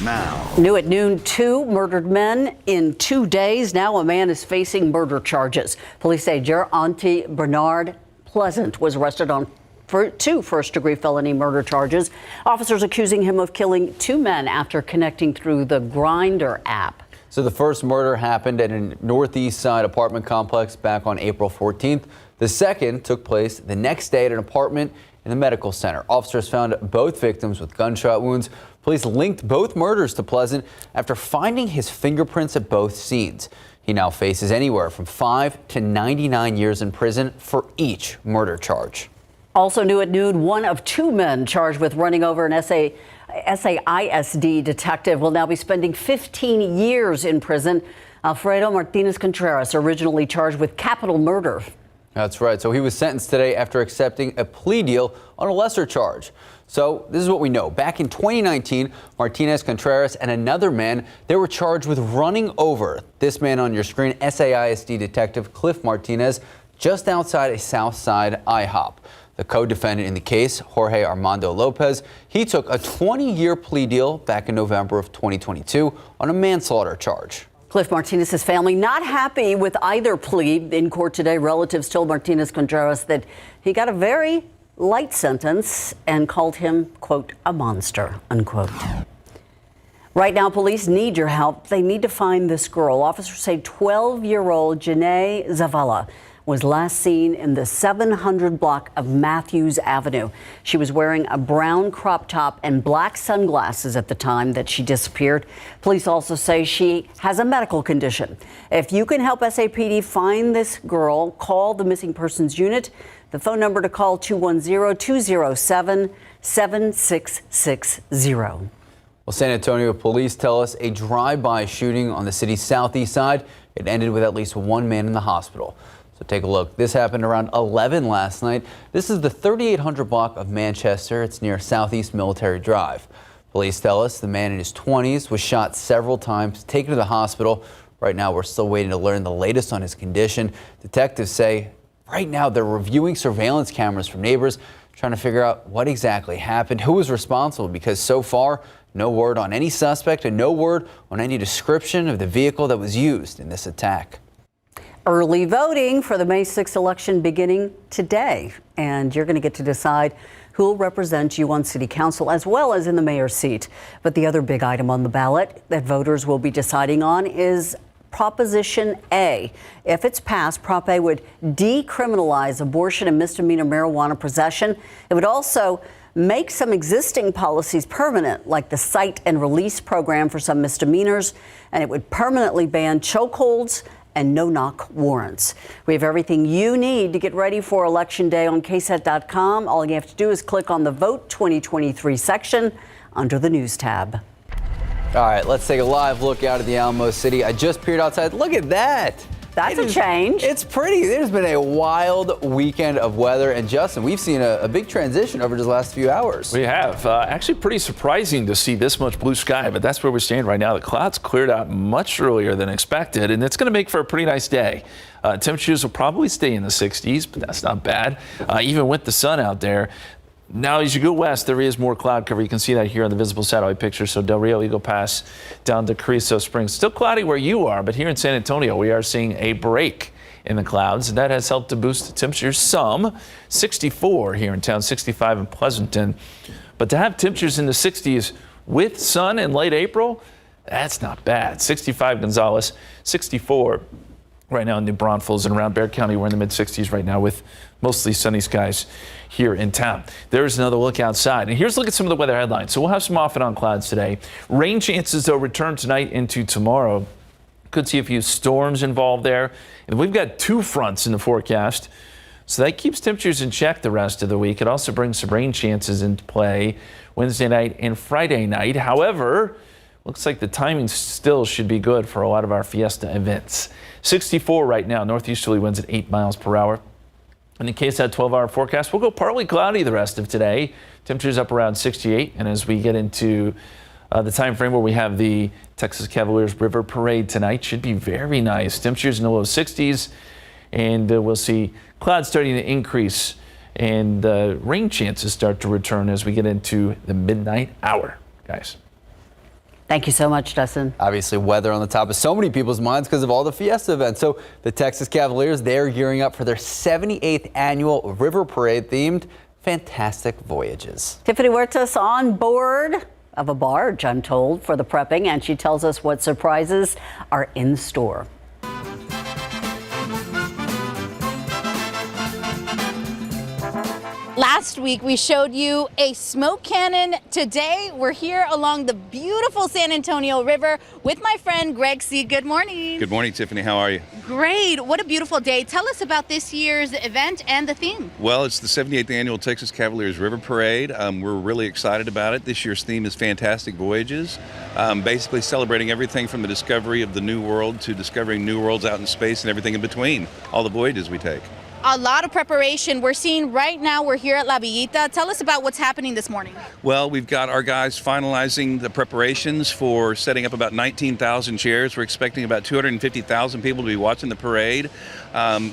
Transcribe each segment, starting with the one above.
now. New at noon, 2 murdered men in 2 days. Now a man is facing murder charges. Police say Ger-Auntie Bernard Pleasant was arrested on 2 first-degree felony murder charges. Officers accusing him of killing 2 men after connecting through the Grindr app. So the first murder happened at a Northeast Side apartment complex back on April 14th. The second took place the next day at an apartment in the medical center. Officers found both victims with gunshot wounds. Police linked both murders to Pleasant after finding his fingerprints at both scenes. He now faces anywhere from 5 to 99 years in prison for each murder charge. Also new at noon, 1 of 2 men charged with running over an SAISD detective will now be spending 15 years in prison. Alfredo Martinez Contreras, originally charged with capital murder. That's right. So he was sentenced today after accepting a plea deal on a lesser charge. So this is what we know. Back in 2019, Martinez Contreras and another man, they were charged with running over this man on your screen, SAISD detective Cliff Martinez, just outside a South Side IHOP. The co-defendant in the case, Jorge Armando Lopez, he took a 20-year plea deal back in November of 2022 on a manslaughter charge. Cliff Martinez's family not happy with either plea. In court today, relatives told Martinez Contreras that he got a very light sentence and called him, quote, a monster, unquote. Right now, police need your help. They need to find this girl. Officers say 12-year-old Janae Zavala was last seen in the 700 block of Matthews Avenue. She was wearing a brown crop top and black sunglasses at the time that she disappeared. Police also say she has a medical condition. If you can help SAPD find this girl, call the missing persons unit. The phone number to call 210-207-7660. Well, San Antonio police tell us a drive-by shooting on the city's southeast side. It ended with at least 1 man in the hospital. So take a look. This happened around 11 last night. This is the 3800 block of Manchester. It's near Southeast Military Drive. Police tell us the man in his 20s was shot several times, taken to the hospital. Right now, we're still waiting to learn the latest on his condition. Detectives say right now they're reviewing surveillance cameras from neighbors, trying to figure out what exactly happened, who was responsible, because so far, no word on any suspect and no word on any description of the vehicle that was used in this attack. Early voting for the May 6th election beginning today, and you're going to get to decide who will represent you on city council as well as in the mayor's seat. But the other big item on the ballot that voters will be deciding on is Proposition A. If it's passed, Prop A would decriminalize abortion and misdemeanor marijuana possession. It would also make some existing policies permanent, like the cite and release program for some misdemeanors, and it would permanently ban chokeholds and no-knock warrants. We have everything you need to get ready for Election Day on KSAT12. All you have to do is click on the Vote 2023 section under the News tab. All right, let's take a live look out at the Alamo City. I just peered outside. Look at that. That's a change. It's pretty. There's been a wild weekend of weather. And Justin, we've seen a big transition over just the last few hours. We have. Actually pretty surprising to see this much blue sky, but that's where we stand right now. The clouds cleared out much earlier than expected, and it's going to make for a pretty nice day. Temperatures will probably stay in the 60s, but that's not bad, even with the sun out there. Now, as you go west, there is more cloud cover. You can see that here on the visible satellite picture. So Del Rio, Eagle Pass down to Carrizo Springs. Still cloudy where you are, but here in San Antonio, we are seeing a break in the clouds, and that has helped to boost the temperatures some. 64 here in town, 65 in Pleasanton. But to have temperatures in the 60s with sun in late April, that's not bad. 65 Gonzales, 64 right now in New Braunfels and around Bexar County. We're in the mid-60s right now with mostly sunny skies here in town. There's another look outside. And here's a look at some of the weather headlines. So we'll have some off and on clouds today. Rain chances, though, return tonight into tomorrow. Could see a few storms involved there. And we've got 2 fronts in the forecast. So that keeps temperatures in check the rest of the week. It also brings some rain chances into play Wednesday night and Friday night. However, looks like the timing still should be good for a lot of our fiesta events. 64 right now, northeasterly winds at 8 miles per hour. In the KSAT 12-hour forecast, we'll go partly cloudy the rest of today. Temperatures up around 68. And as we get into the time frame where we have the Texas Cavaliers River Parade tonight, should be very nice. Temperatures in the low 60s. And we'll see clouds starting to increase and rain chances start to return as we get into the midnight hour, guys. Thank you so much, Dustin. Obviously, weather on the top of so many people's minds because of all the Fiesta events. So the Texas Cavaliers, they're gearing up for their 78th annual River Parade themed Fantastic Voyages. Tiffany Huertas on board of a barge, I'm told, for the prepping, and she tells us what surprises are in store. Last week, we showed you a smoke cannon. Today, we're here along the beautiful San Antonio River with my friend Greg C. Good morning. Good morning, Tiffany. How are you? Great. What a beautiful day. Tell us about this year's event and the theme. Well, it's the 78th annual Texas Cavaliers River Parade. We're really excited about it. This year's theme is Fantastic Voyages, basically celebrating everything from the discovery of the New World to discovering new worlds out in space and everything in between, all the voyages we take. A lot of preparation. We're seeing right now, we're here at La Villita. Tell us about what's happening this morning. Well, we've got our guys finalizing the preparations for setting up about 19,000 chairs. We're expecting about 250,000 people to be watching the parade.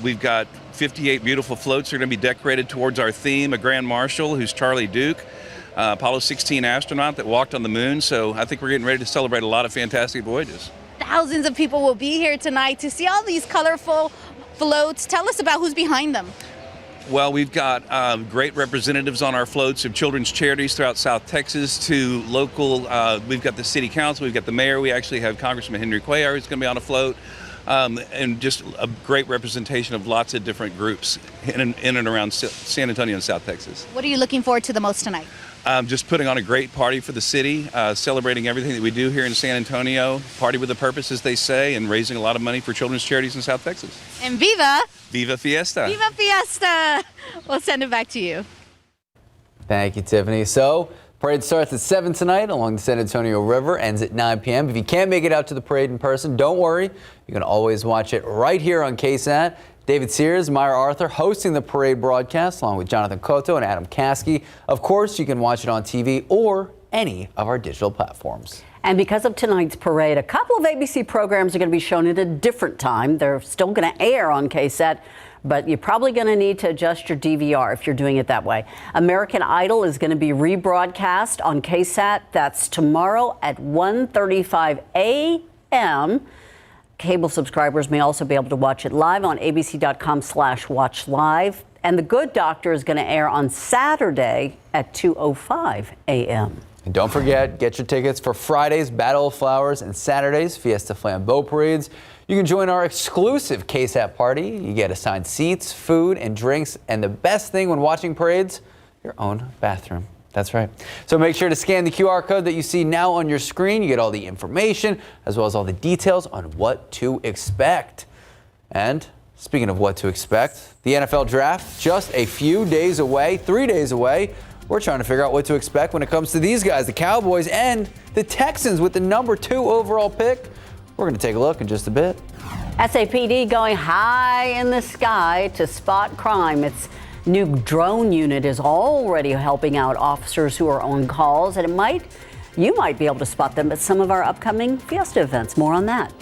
We've got 58 beautiful floats that are going to be decorated towards our theme, a Grand Marshal, who's Charlie Duke, Apollo 16 astronaut that walked on the moon. So I think we're getting ready to celebrate a lot of fantastic voyages. Thousands of people will be here tonight to see all these colorful floats. Tell us about who's behind them. Well, we've got great representatives on our floats of children's charities throughout South Texas to local. We've got the city council, we've got the mayor, we actually have Congressman Henry Cuellar who's going to be on a float, and just a great representation of lots of different groups in and around San Antonio and South Texas. What are you looking forward to the most tonight? Just putting on a great party for the city, celebrating everything that we do here in San Antonio, party with a purpose, as they say, and raising a lot of money for children's charities in South Texas. And Viva! Viva Fiesta! Viva Fiesta! We'll send it back to you. Thank you, Tiffany. So, parade starts at 7 tonight along the San Antonio River, ends at 9 p.m. If you can't make it out to the parade in person, don't worry. You can always watch it right here on KSAT. David Sears, Myra Arthur hosting the parade broadcast along with Jonathan Cotto and Adam Caskey. Of course, you can watch it on TV or any of our digital platforms. And because of tonight's parade, a couple of ABC programs are going to be shown at a different time. They're still going to air on KSAT, but you're probably going to need to adjust your DVR if you're doing it that way. American Idol is going to be rebroadcast on KSAT. That's tomorrow at 1:35 a.m. Cable subscribers may also be able to watch it live on abc.com/watch live. And The Good Doctor is going to air on Saturday at 2:05 a.m. And don't forget, get your tickets for Friday's Battle of Flowers and Saturday's Fiesta Flambeau parades. You can join our exclusive KSAT party. You get assigned seats, food, and drinks. And the best thing when watching parades, your own bathroom. That's right. So make sure to scan the QR code that you see now on your screen. You get all the information as well as all the details on what to expect. And speaking of what to expect, the NFL draft just a few days away, 3 days away. We're trying to figure out what to expect when it comes to these guys, the Cowboys and the Texans with the number 2 overall pick. We're going to take a look in just a bit. SAPD going high in the sky to spot crime. Its new drone unit is already helping out officers who are on calls, and you might be able to spot them at some of our upcoming Fiesta events. More on that.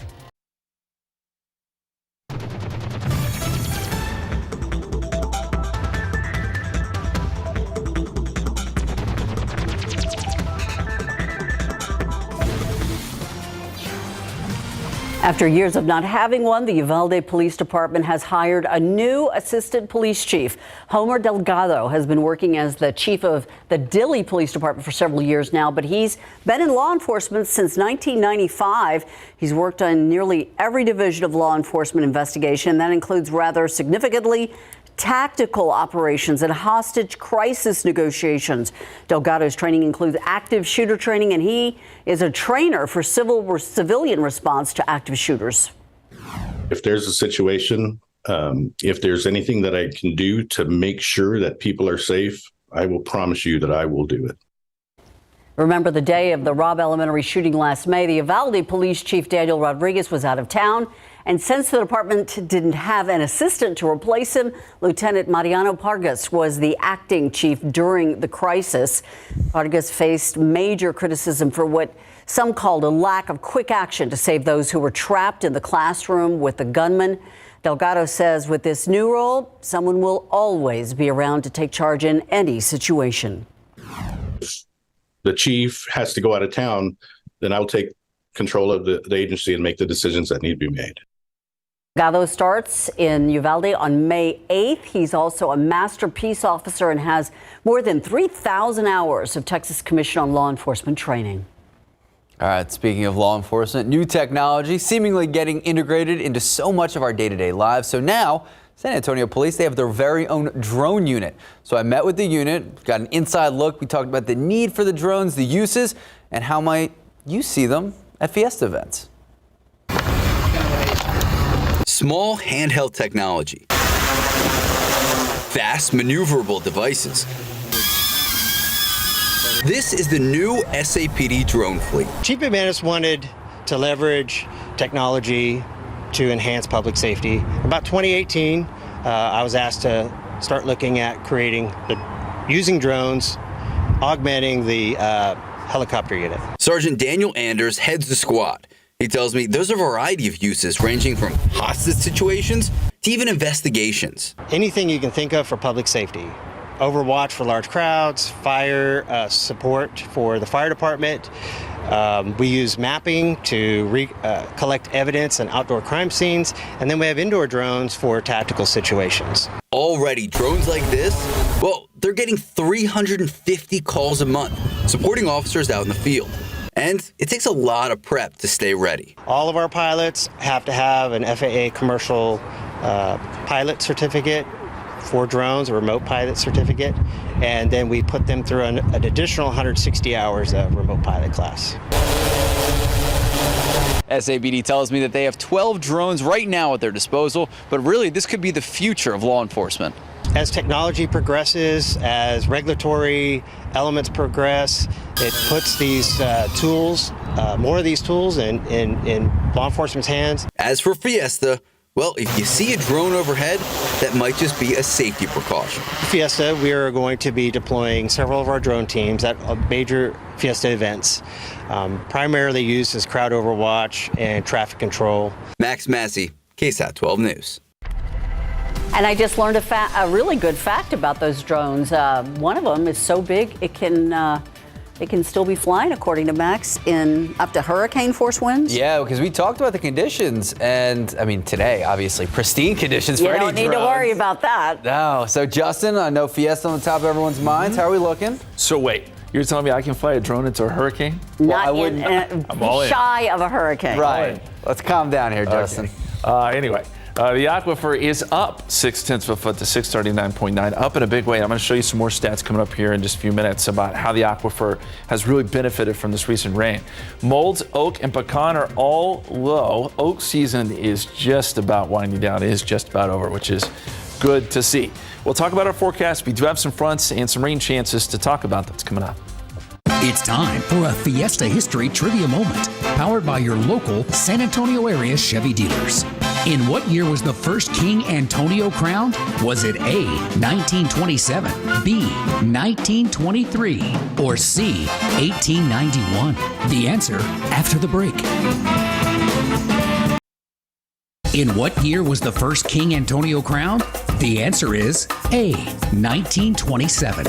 After years of not having one, the Uvalde Police Department has hired a new assistant police chief. Homer Delgado has been working as the chief of the Dilley Police Department for several years now, but he's been in law enforcement since 1995. He's worked on nearly every division of law enforcement investigation. That includes rather significantly tactical operations and hostage crisis negotiations. Delgado's training includes active shooter training, and he is a trainer for civilian response to active shooters. If there's a situation, if there's anything that I can do to make sure that people are safe, I will promise you that I will do it. Remember the day of the Robb Elementary shooting last May. The Uvalde Police Chief Daniel Rodriguez was out of town. And since the department didn't have an assistant to replace him, Lieutenant Mariano Pargas was the acting chief during the crisis. Pargas faced major criticism for what some called a lack of quick action to save those who were trapped in the classroom with the gunman. Delgado says with this new role, someone will always be around to take charge in any situation. If the chief has to go out of town, then I'll take control of the agency and make the decisions that need to be made. Gado starts in Uvalde on May 8th. He's also a master peace officer and has more than 3,000 hours of Texas Commission on Law Enforcement training. All right, speaking of law enforcement, new technology seemingly getting integrated into so much of our day-to-day lives. So now, San Antonio Police, they have their very own drone unit. So I met with the unit, got an inside look. We talked about the need for the drones, the uses, and how might you see them at Fiesta events. Small handheld technology, fast maneuverable devices. This is the new SAPD drone fleet. Chief McManus wanted to leverage technology to enhance public safety. About 2018, I was asked to start looking at using drones, augmenting the helicopter unit. Sergeant Daniel Anders heads the squad. He tells me there's a variety of uses ranging from hostage situations to even investigations. Anything you can think of for public safety. Overwatch for large crowds, fire support for the fire department. We use mapping to collect evidence in outdoor crime scenes. And then we have indoor drones for tactical situations. Already, drones like this, well, they're getting 350 calls a month, supporting officers out in the field. And it takes a lot of prep to stay ready. All of our pilots have to have an FAA commercial pilot certificate for drones, a remote pilot certificate, and then we put them through an additional 160 hours of remote pilot class. SAPD tells me that they have 12 drones right now at their disposal, but really this could be the future of law enforcement. As technology progresses, as regulatory elements progress, it puts these tools, more of these tools in law enforcement's hands. As for Fiesta, well, if you see a drone overhead, that might just be a safety precaution. Fiesta, we are going to be deploying several of our drone teams at major Fiesta events, primarily used as crowd overwatch and traffic control. Max Massey, KSAT12 News. And I just learned a really good fact about those drones. One of them is so big it can still be flying, according to Max, in up to hurricane force winds. Yeah, because we talked about the conditions, and I mean today, obviously, pristine conditions for any drones. You don't need to worry about that. No. So Justin, I know Fiesta on the top of everyone's minds. How are we looking? So wait, you're telling me I can fly a drone into a hurricane? Not I'm all shy of a hurricane. Right. Let's calm down here, Justin. Okay. Anyway. The aquifer is up 0.6 of a foot to 639.9, up in a big way. I'm going to show you some more stats coming up here in just a few minutes about how the aquifer has really benefited from this recent rain. Molds, oak, and pecan are all low. Oak season is just about winding down. It is just about over, which is good to see. We'll talk about our forecast. We do have some fronts and some rain chances to talk about that's coming up. It's time for a Fiesta History Trivia Moment, powered by your local San Antonio area Chevy dealers. In what year was the first King Antonio crowned? Was it A, 1927, B, 1923, or C, 1891? The answer after the break. In what year was the first King Antonio crowned? The answer is A, 1927.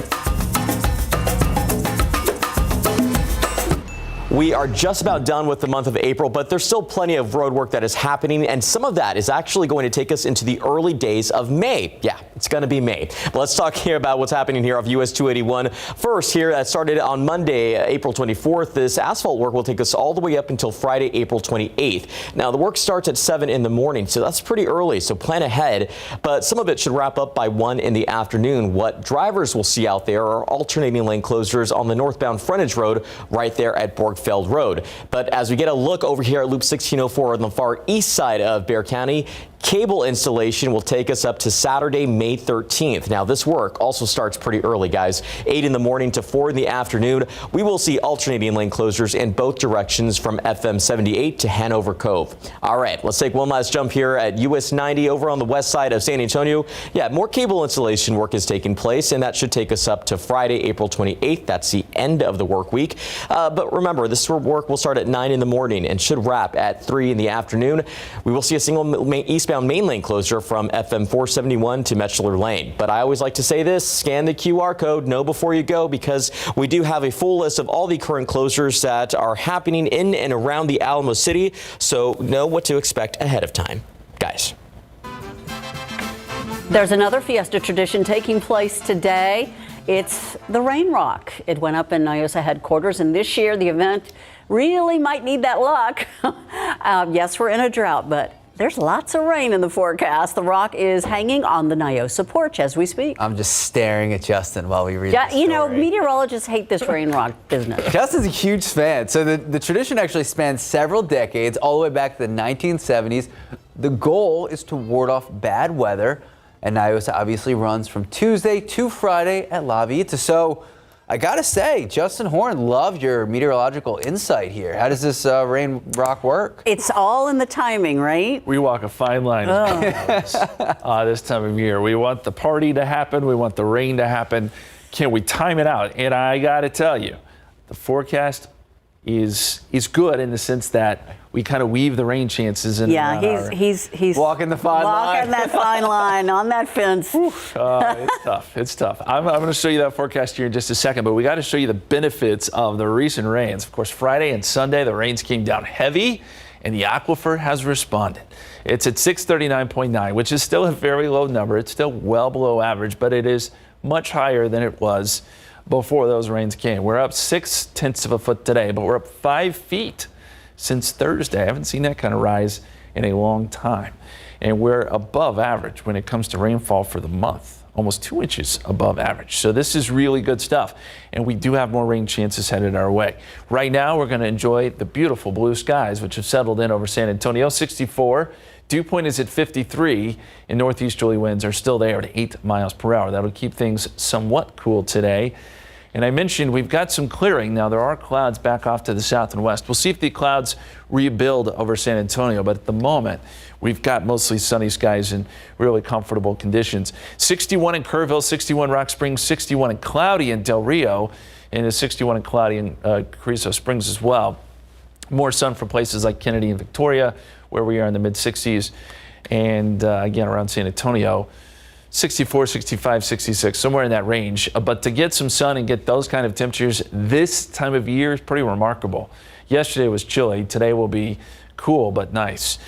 We are just about done with the month of April, but there's still plenty of road work that is happening, and some of that is actually going to take us into the early days of May. Yeah, it's going to be May. But let's talk here about what's happening here off US 281. First, here, that started on Monday, April 24th. This asphalt work will take us all the way up until Friday, April 28th. Now, the work starts at 7 in the morning, so that's pretty early, so plan ahead. But some of it should wrap up by 1 in the afternoon. What drivers will see out there are alternating lane closures on the northbound frontage road right there at Borgfeld Road. But as we get a look over here at Loop 1604 on the far east side of Bexar County, cable installation will take us up to Saturday, May 13th. Now, this work also starts pretty early, guys. 8 in the morning to 4 in the afternoon. We will see alternating lane closures in both directions from FM 78 to Hanover Cove. All right, let's take one last jump here at US 90 over on the west side of San Antonio. Yeah, more cable installation work is taking place, and that should take us up to Friday, April 28th. That's the end of the work week. But remember, this work will start at 9 in the morning and should wrap at 3 in the afternoon. We will see a single eastbound main lane closure from FM 471 to Metro Chancellor Lane. But I always like to say this, scan the QR code, know before you go, because we do have a full list of all the current closures that are happening in and around the Alamo City, so know what to expect ahead of time. Guys. There's another fiesta tradition taking place today. It's the Rain Rock. It went up in NIOSA headquarters, and this year the event really might need that luck. Yes, we're in a drought, but there's lots of rain in the forecast. The rock is hanging on the NIOSA porch as we speak. I'm just staring at Justin while we read Yeah, this story. you know, meteorologists hate this rain rock business. Justin's a huge fan. So the tradition actually spans several decades, all the way back to the 1970s. The goal is to ward off bad weather, and NIOSA obviously runs from Tuesday to Friday at La Vita. So I gotta say, Justin Horn, love your meteorological insight here. How does this rain rock work? It's all in the timing, right? We walk a fine line this time of year. We want the party to happen. We want the rain to happen. Can we time it out? And I got to tell you, the forecast is good in the sense that we kind of weave the rain chances in. Yeah, he's walking the fine line. Walking that fine line on that fence. It's tough. It's tough. I'm going to show you that forecast here in just a second, but we got to show you the benefits of the recent rains. Of course, Friday and Sunday, the rains came down heavy, and the aquifer has responded. It's at 639.9, which is still a very low number. It's still well below average, but it is much higher than it was before those rains came. We're up 0.6 of a foot today, but we're up 5 feet since Thursday. I haven't seen that kind of rise in a long time. And we're above average when it comes to rainfall for the month, almost 2 inches above average. So this is really good stuff. And we do have more rain chances headed our way. Right now, we're going to enjoy the beautiful blue skies, which have settled in over San Antonio, 64. Dew point is at 53, and northeasterly winds are still there at 8 miles per hour. That'll keep things somewhat cool today. And I mentioned we've got some clearing. Now, there are clouds back off to the south and west. We'll see if the clouds rebuild over San Antonio, but at the moment, we've got mostly sunny skies and really comfortable conditions. 61 in Kerrville, 61 Rock Springs, 61 and cloudy in Del Rio, and 61 and cloudy in Carrizo Springs as well. More sun for places like Kennedy and Victoria, where we are in the mid-60s, and again around San Antonio, 64, 65, 66, somewhere in that range. But to get some sun and get those kind of temperatures this time of year is pretty remarkable. Yesterday was chilly. Today will be cool but nice.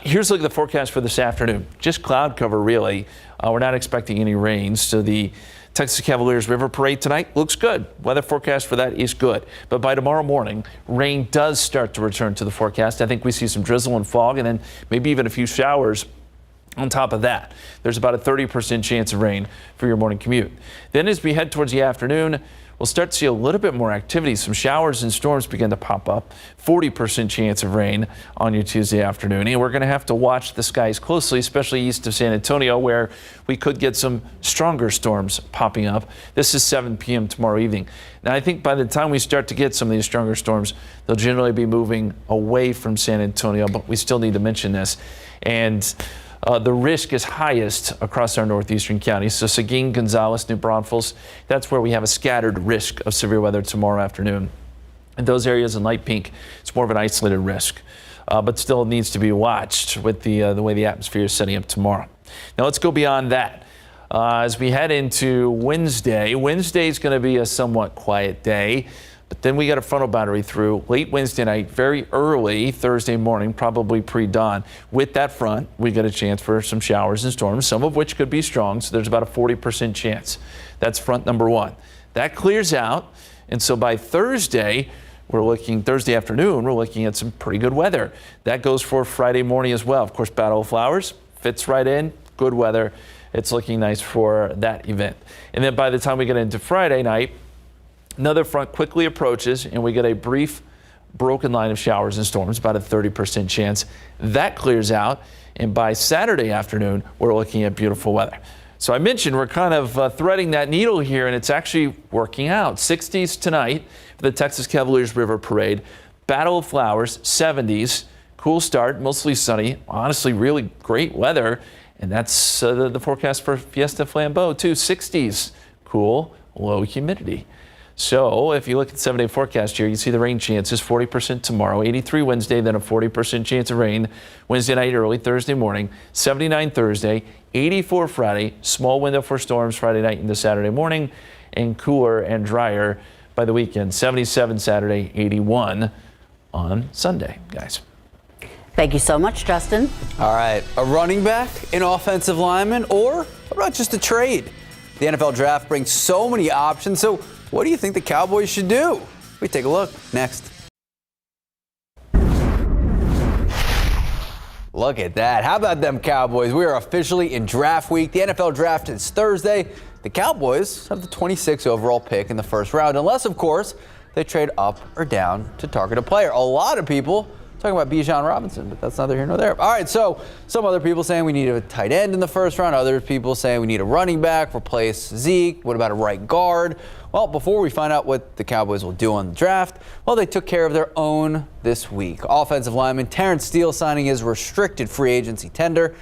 Here's a look at the forecast for this afternoon. Just cloud cover, really. We're not expecting any rain, so the Texas Cavaliers River Parade tonight looks good. Weather forecast for that is good. But by tomorrow morning, rain does start to return to the forecast. I think we see some drizzle and fog, and then maybe even a few showers on top of that. There's about a 30% chance of rain for your morning commute. Then as we head towards the afternoon, we'll start to see a little bit more activity. Some showers and storms begin to pop up. 40% chance of rain on your Tuesday afternoon. And we're going to have to watch the skies closely, especially east of San Antonio, where we could get some stronger storms popping up. This is 7 p.m. tomorrow evening. Now, I think by the time we start to get some of these stronger storms, they'll generally be moving away from San Antonio, but we still need to mention this. And the risk is highest across our northeastern counties. So Seguin, Gonzales, New Braunfels, that's where we have a scattered risk of severe weather tomorrow afternoon. In those areas in light pink, it's more of an isolated risk, but still needs to be watched with the way the atmosphere is setting up tomorrow. Now let's go beyond that. As we head into Wednesday, Wednesday is going to be a somewhat quiet day. But then we got a frontal boundary through late Wednesday night, very early Thursday morning, probably pre-dawn. With that front, we get a chance for some showers and storms, some of which could be strong. So there's about a 40% chance. That's front number one. That clears out. And so by Thursday afternoon, we're looking at some pretty good weather. That goes for Friday morning as well. Of course, Battle of Flowers fits right in. Good weather. It's looking nice for that event. And then by the time we get into Friday night, another front quickly approaches, and we get a brief broken line of showers and storms, about a 30% chance. That clears out, and by Saturday afternoon, we're looking at beautiful weather. So I mentioned we're kind of threading that needle here, and it's actually working out. 60s tonight for the Texas Cavaliers River Parade. Battle of Flowers, 70s. Cool start, mostly sunny. Honestly, really great weather. And that's the forecast for Fiesta Flambeau, too. 60s, cool, low humidity. So if you look at the 7-day forecast here, you see the rain chances, 40% tomorrow, 83 Wednesday, then a 40% chance of rain Wednesday night, early Thursday morning, 79 Thursday, 84 Friday, small window for storms Friday night into Saturday morning, and cooler and drier by the weekend, 77 Saturday, 81 on Sunday, guys. Thank you so much, Justin. All right, a running back, an offensive lineman, or what about just a trade? The NFL draft brings so many options, so what do you think the Cowboys should do? We take a look next. Look at that. How about them Cowboys? We are officially in draft week. The NFL draft is Thursday. The Cowboys have the 26th overall pick in the first round, unless, of course, they trade up or down to target a player. A lot of people talking about Bijan Robinson, but that's neither here nor there. All right, so some other people saying we need a tight end in the first round. Other people saying we need a running back, replace Zeke. What about a right guard? Well, before we find out what the Cowboys will do on the draft, well, they took care of their own this week. Offensive lineman Terrence Steele signing his restricted free agency tender.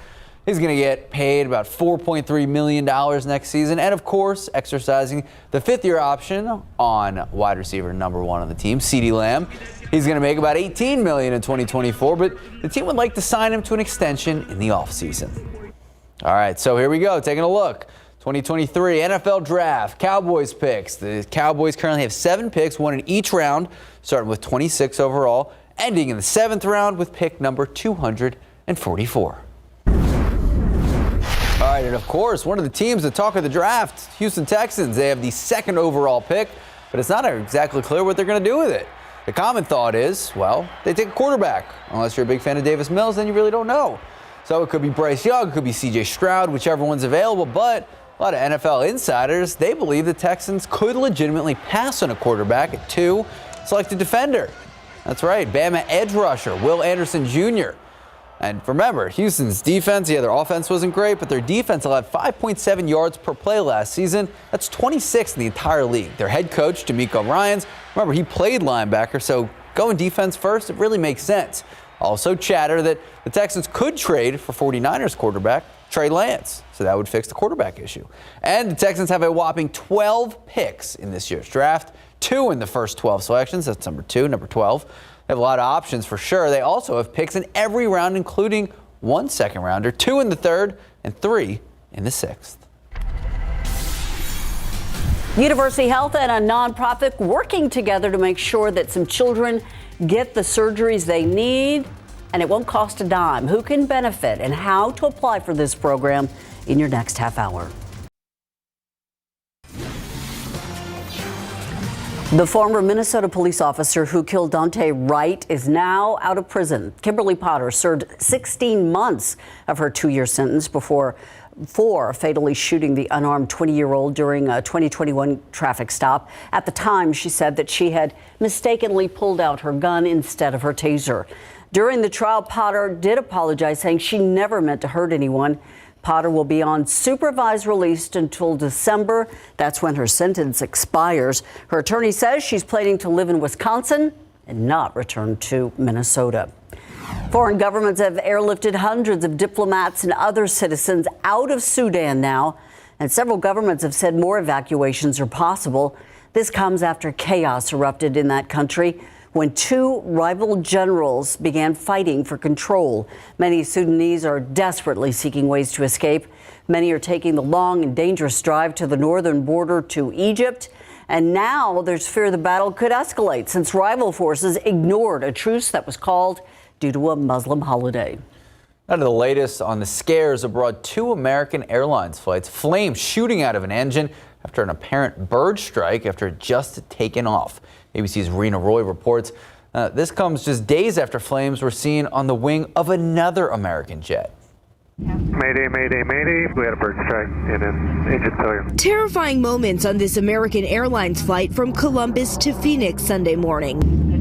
He's going to get paid about $4.3 million next season. And, of course, exercising the fifth-year option on wide receiver number 1 on the team, CeeDee Lamb. He's going to make about $18 million in 2024, but the team would like to sign him to an extension in the offseason. All right, so here we go, taking a look. 2023 NFL Draft, Cowboys picks. The Cowboys currently have 7 picks, 1 in each round, starting with 26 overall, ending in the 7th round with pick number 244. All right, and of course, one of the teams that talk of the draft, Houston Texans, they have the 2nd overall pick, but it's not exactly clear what they're going to do with it. The common thought is, well, they take a quarterback. Unless you're a big fan of Davis Mills, then you really don't know. So it could be Bryce Young, it could be C.J. Stroud, whichever one's available, but a lot of NFL insiders, they believe the Texans could legitimately pass on a quarterback at 2, select a defender. That's right, Bama edge rusher, Will Anderson Jr. And remember, Houston's defense, their offense wasn't great, but their defense allowed 5.7 yards per play last season. That's 26th in the entire league. Their head coach, D'Amico Ryans, remember, he played linebacker, so going defense first, it really makes sense. Also chatter that the Texans could trade for 49ers quarterback Trey Lance, so that would fix the quarterback issue. And the Texans have a whopping 12 picks in this year's draft, 2 in the first 12 selections. That's number 2, number 12. They have a lot of options for sure. They also have picks in every round, including 1 second rounder, 2 in the 3rd, and 3 in the 6th. University Health and a nonprofit working together to make sure that some children get the surgeries they need, and it won't cost a dime. Who can benefit and how to apply for this program in your next half hour. The former Minnesota police officer who killed Dante Wright is now out of prison. Kimberly Potter served 16 months of her 2-year sentence for fatally shooting the unarmed 20-year-old during a 2021 traffic stop. At the time, she said that she had mistakenly pulled out her gun instead of her taser. During the trial, Potter did apologize, saying she never meant to hurt anyone. Potter will be on supervised release until December. That's when her sentence expires. Her attorney says she's planning to live in Wisconsin and not return to Minnesota. Foreign governments have airlifted hundreds of diplomats and other citizens out of Sudan now, and several governments have said more evacuations are possible. This comes after chaos erupted in that country when 2 rival generals began fighting for control. Many Sudanese are desperately seeking ways to escape. Many are taking the long and dangerous drive to the northern border to Egypt. And now there's fear the battle could escalate since rival forces ignored a truce that was called due to a Muslim holiday. Now to the latest on the scares aboard 2 American Airlines flights. Flames shooting out of an engine after an apparent bird strike after it just taken off. ABC's Rena Roy reports this comes just days after flames were seen on the wing of another American jet. Mayday, mayday, mayday. We had a bird strike and an engine failure. Terrifying moments on this American Airlines flight from Columbus to Phoenix Sunday morning.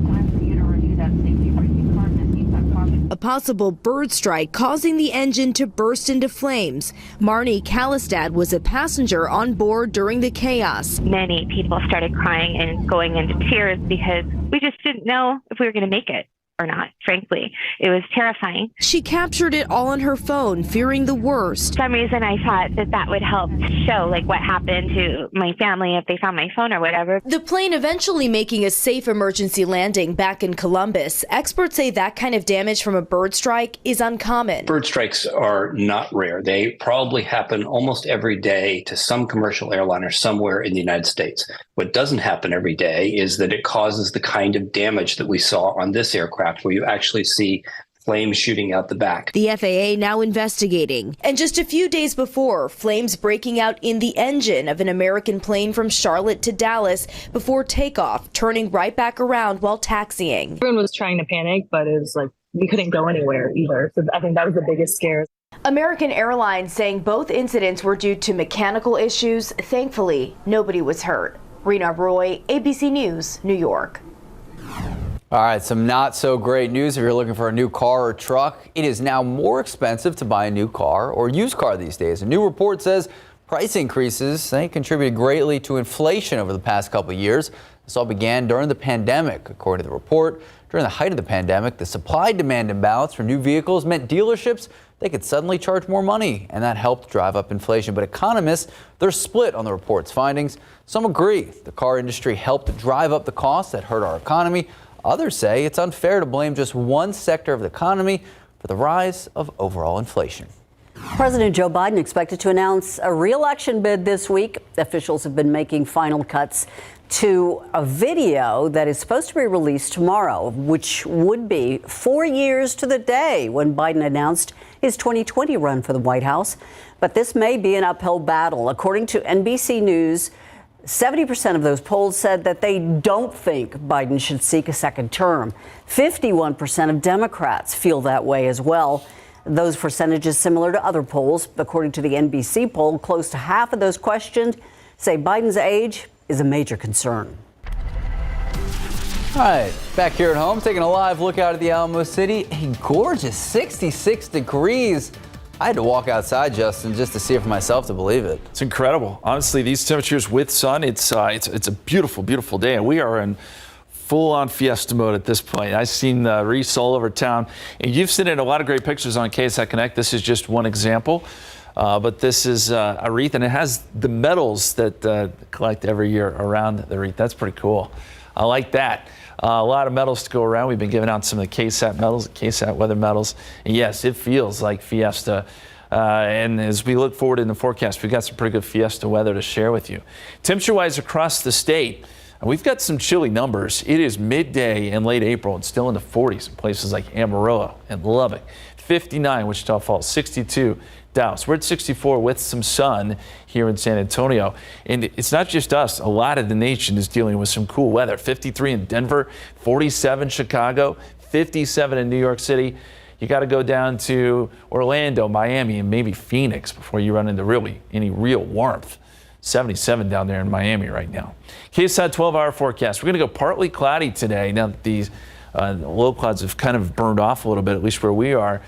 A possible bird strike causing the engine to burst into flames. Marnie Kalistad was a passenger on board during the chaos. Many people started crying and going into tears because we just didn't know if we were going to make it. or not, frankly. It was terrifying. She captured it all on her phone, fearing the worst. For some reason, I thought that would help show like what happened to my family if they found my phone or whatever. The plane eventually making a safe emergency landing back in Columbus. Experts say that kind of damage from a bird strike is uncommon. Bird strikes are not rare. They probably happen almost every day to some commercial airliner somewhere in the United States. What doesn't happen every day is that it causes the kind of damage that we saw on this aircraft, where you actually see flames shooting out the back. The FAA now investigating. And just a few days before, flames breaking out in the engine of an American plane from Charlotte to Dallas before takeoff, turning right back around while taxiing. Everyone was trying to panic, but it was like we couldn't go anywhere either. So I think that was the biggest scare. American Airlines saying both incidents were due to mechanical issues. Thankfully, nobody was hurt. Rena Roy, ABC News, New York. All right, some not so great news if you're looking for a new car or truck. It is now more expensive to buy a new car or used car these days. A new report says price increases, they contributed greatly to inflation over the past couple of years. This all began during the pandemic. According to the report, during the height of the pandemic, the supply-demand imbalance for new vehicles meant dealerships, they could suddenly charge more money, and that helped drive up inflation. But economists, they're split on the report's findings. Some agree the car industry helped drive up the costs that hurt our economy. Others say it's unfair to blame just one sector of the economy for the rise of overall inflation. President Joe Biden expected to announce a re-election bid this week. Officials have been making final cuts to a video that is supposed to be released tomorrow, which would be 4 years to the day when Biden announced his 2020 run for the White House. But this may be an uphill battle. According to NBC News, 70% of those polls said that they don't think Biden should seek a second term. 51% of Democrats feel that way as well. Those percentages similar to other polls. According to the NBC poll, close to half of those questioned say Biden's age is a major concern. All right, back here at home, taking a live look out at the Alamo City. A gorgeous 66 degrees. I had to walk outside, Justin, just to see it for myself to believe it. It's incredible. Honestly, these temperatures with sun, it's a beautiful, beautiful day. And we are in full-on fiesta mode at this point. I've seen wreaths all over town. And you've seen it in a lot of great pictures on KSAT Connect. This is just one example. But this is a wreath, and it has the medals that collect every year around the wreath. That's pretty cool. I like that. A lot of medals to go around. We've been giving out some of the KSAT medals, KSAT weather medals. And yes, it feels like fiesta. And as we look forward in the forecast, we've got some pretty good fiesta weather to share with you. Temperature-wise across the state, we've got some chilly numbers. It is midday in late April and still in the 40s in places like Amarillo and Lubbock. 59 Wichita Falls, 62 Dallas. We're at 64 with some sun here in San Antonio. And it's not just us. A lot of the nation is dealing with some cool weather. 53 in Denver, 47 Chicago, 57 in New York City. You got to go down to Orlando, Miami, and maybe Phoenix before you run into really any real warmth. 77 down there in Miami right now. KSAT 12-hour forecast. We're going to go partly cloudy today now that these low clouds have kind of burned off a little bit, at least where we are.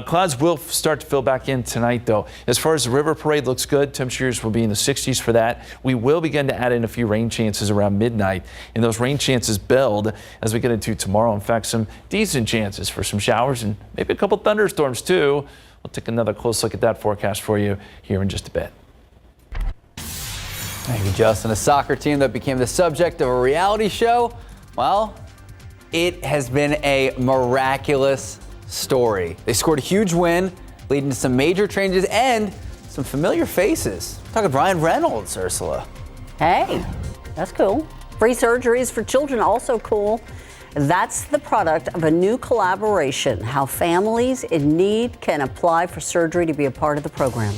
Clouds will start to fill back in tonight, though. As far as the river parade looks good, temperatures will be in the 60s for that. We will begin to add in a few rain chances around midnight, and those rain chances build as we get into tomorrow. In fact, some decent chances for some showers and maybe a couple thunderstorms, too. We'll take another close look at that forecast for you here in just a bit. Thank you, Justin. A soccer team that became the subject of a reality show, well, it has been a miraculous story. They scored a huge win, leading to some major changes and some familiar faces. I'm talking Ryan Reynolds, Ursula. Hey, that's cool. Free surgeries for children, also cool. That's the product of a new collaboration, how families in need can apply for surgery to be a part of the program.